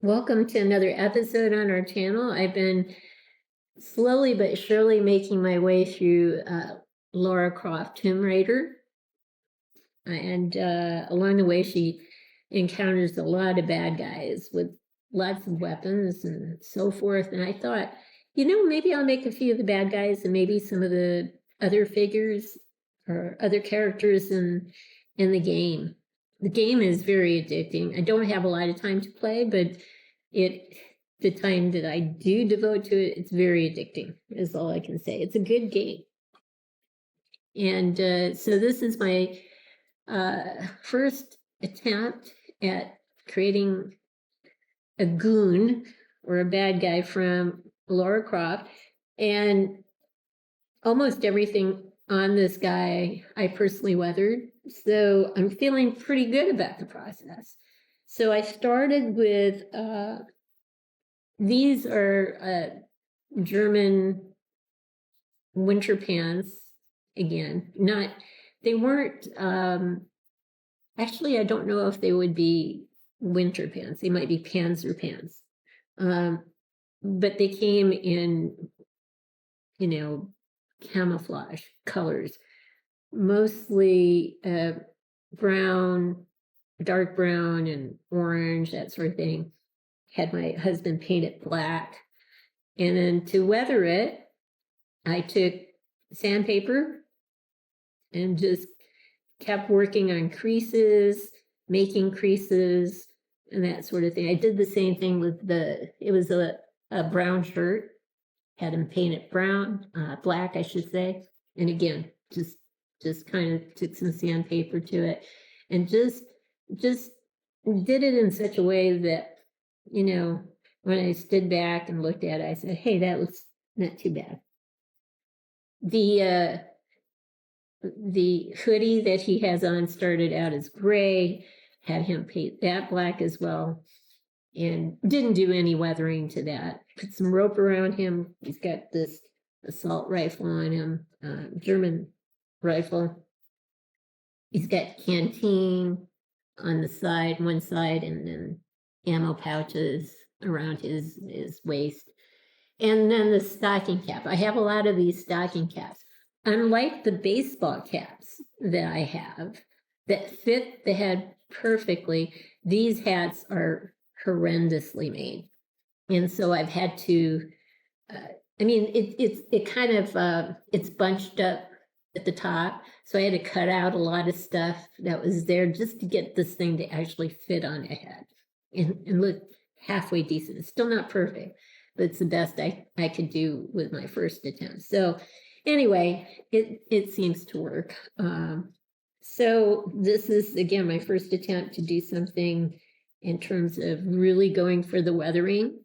Welcome to another episode on our channel. I've been slowly but surely making my way through Lara Croft Tomb Raider. And along the way, she encounters a lot of bad guys with lots of weapons and so forth. And I thought, maybe I'll make a few of the bad guys and maybe some of the other figures or other characters in the game. The game is very addicting. I don't have a lot of time to play, but the time that I do devote to it, it's very addicting, is all I can say. It's a good game. And so this is my first attempt at creating a goon or a bad guy from Lara Croft. And almost everything on this guy I personally weathered. So I'm feeling pretty good about the process. So I started with, these are German winter pants. Again, they weren't, actually, I don't know if they would be winter pants. They might be panzer pants. But they came in, camouflage colors, mostly brown, dark brown and orange, that sort of thing. Had my husband paint it black. And then to weather it, I took sandpaper and just kept working on creases, making creases, and that sort of thing. I did the same thing with it was a brown shirt, had him paint it brown, black, I should say. And again, just kind of took some sandpaper to it and just did it in such a way that, when I stood back and looked at it, I said, hey, that looks not too bad. The hoodie that he has on started out as gray, had him paint that black as well, and didn't do any weathering to that. Put some rope around him. He's got this assault rifle on him, German rifle. He's got canteen on the side, one side, and then ammo pouches around his waist. And then the stocking cap. I have a lot of these stocking caps. Unlike the baseball caps that I have that fit the head perfectly, these hats are horrendously made. And so I've had to, it's bunched up at the top. So I had to cut out a lot of stuff that was there just to get this thing to actually fit on a head and look halfway decent. It's still not perfect, but it's the best I could do with my first attempt. So anyway, it seems to work. So this is, again, my first attempt to do something in terms of really going for the weathering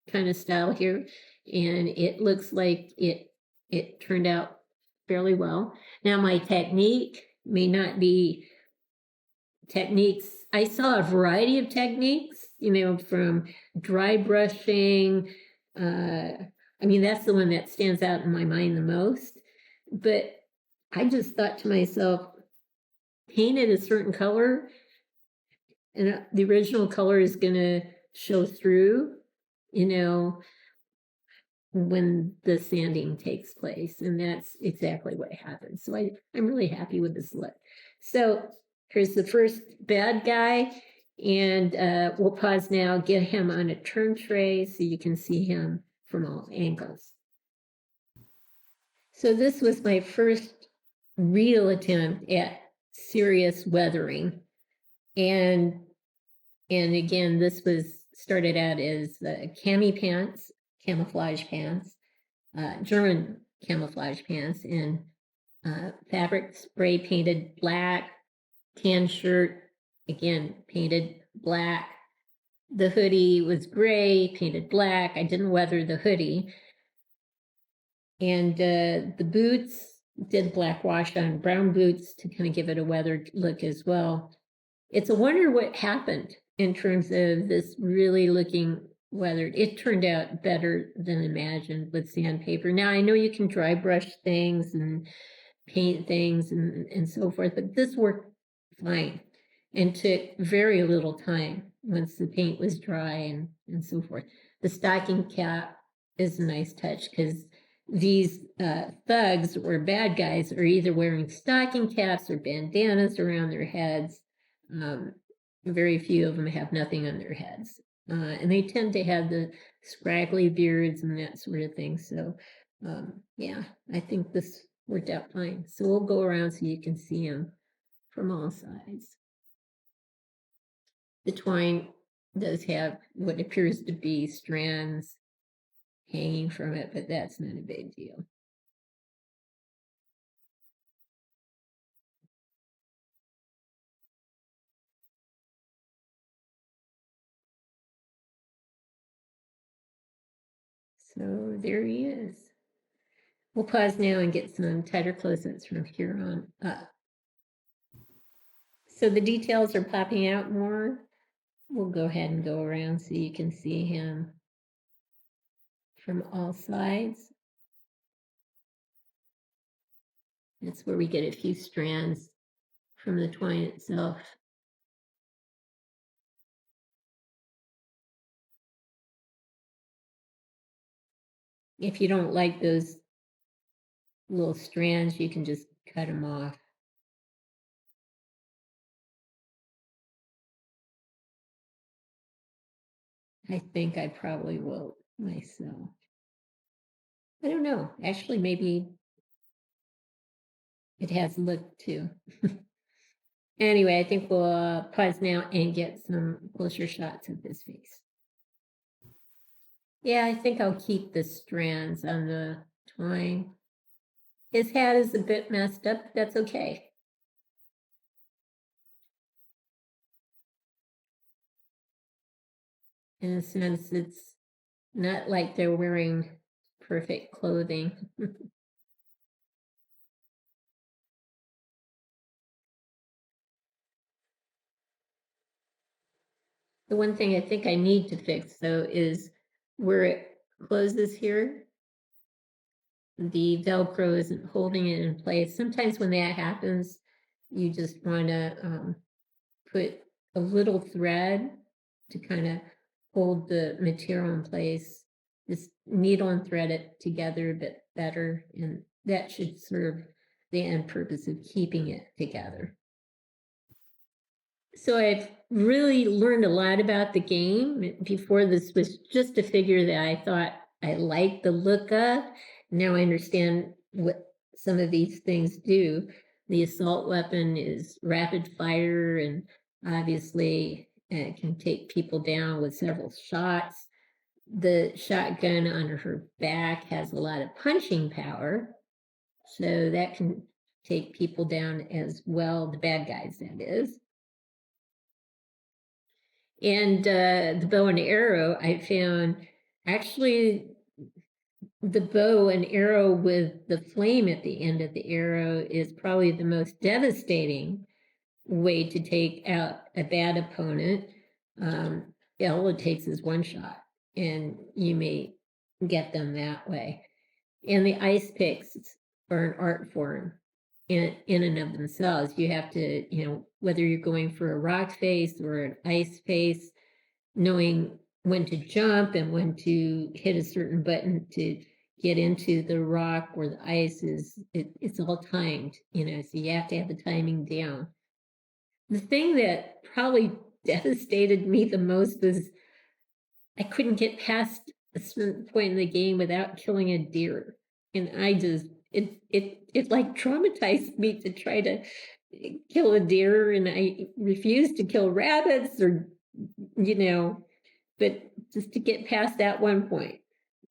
kind of style here. And it looks like it turned out fairly well. Now, my technique may not be techniques. I saw a variety of techniques, from dry brushing. That's the one that stands out in my mind the most. But I just thought to myself, paint it a certain color, and the original color is going to show through, when the sanding takes place. And that's exactly what happened. So I'm really happy with this look. So here's the first bad guy. And we'll pause now, get him on a turn tray so you can see him from all angles. So this was my first real attempt at serious weathering. And again, this was started out as camouflage pants, German camouflage pants, and fabric spray painted black, tan shirt, again, painted black. The hoodie was gray, painted black. I didn't weather the hoodie. And the boots, did black wash on brown boots to kind of give it a weathered look as well. It's a wonder what happened in terms of this really looking weathered. It turned out better than imagined with sandpaper. Now, I know you can dry brush things and paint things and so forth, but this worked fine and took very little time. once the paint was dry and so forth. The stocking cap is a nice touch because these thugs or bad guys are either wearing stocking caps or bandanas around their heads. Very few of them have nothing on their heads. And they tend to have the scraggly beards and that sort of thing. So, yeah, I think this worked out fine. So we'll go around so you can see them from all sides. The twine does have what appears to be strands hanging from it, but that's not a big deal. So there he is. We'll pause now and get some tighter close-ups from here on up. So the details are popping out more. We'll go ahead and go around so you can see him from all sides. That's where we get a few strands from the twine itself. If you don't like those little strands, you can just cut them off. I think I probably will myself. I don't know. Actually, maybe it has look too. Anyway, I think we'll pause now and get some closer shots of his face. Yeah, I think I'll keep the strands on the twine. His hat is a bit messed up, but that's okay. In a sense, it's not like they're wearing perfect clothing. The one thing I think I need to fix, though, is where it closes here. The Velcro isn't holding it in place. Sometimes when that happens, you just want to put a little thread to kind of hold the material in place. Just needle and thread it together a bit better, and that should serve the end purpose of keeping it together. So I've really learned a lot about the game. Before, this was just a figure that I thought I liked the look of. Now I understand what some of these things do. The assault weapon is rapid fire, and obviously it can take people down with several shots. The shotgun on her back has a lot of punching power, so that can take people down as well, the bad guys, that is. And the bow and arrow, I found actually the bow and arrow with the flame at the end of the arrow is probably the most devastating way to take out a bad opponent. All it takes is one shot, and you may get them that way. And the ice picks are an art form in and of themselves. You have to, whether you're going for a rock face or an ice face, knowing when to jump and when to hit a certain button to get into the rock or the ice it's all timed, so you have to have the timing down. The thing that probably devastated me the most was I couldn't get past a certain point in the game without killing a deer. And I just, it like traumatized me to try to kill a deer, and I refused to kill rabbits or, but just to get past that one point,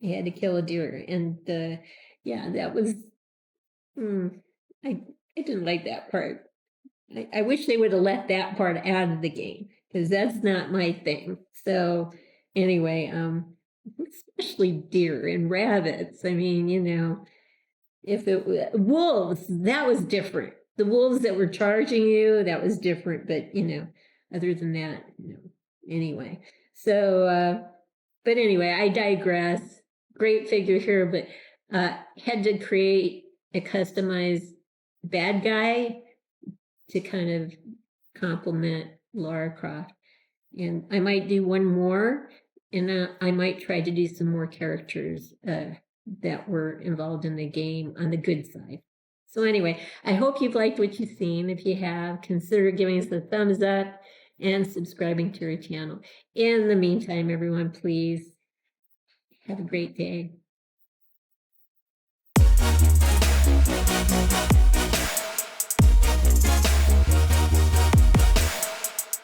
I had to kill a deer. And that was, I didn't like that part. I wish they would have let that part out of the game, because that's not my thing. So anyway, especially deer and rabbits. I mean, if it was wolves, that was different. The wolves that were charging you, that was different. But, other than that, anyway. So, but anyway, I digress. Great figure here, but had to create a customized bad guy to kind of complement Lara Croft. And I might do one more, and I might try to do some more characters that were involved in the game on the good side. So anyway, I hope you've liked what you've seen. If you have, consider giving us a thumbs up and subscribing to our channel. In the meantime, everyone, please have a great day.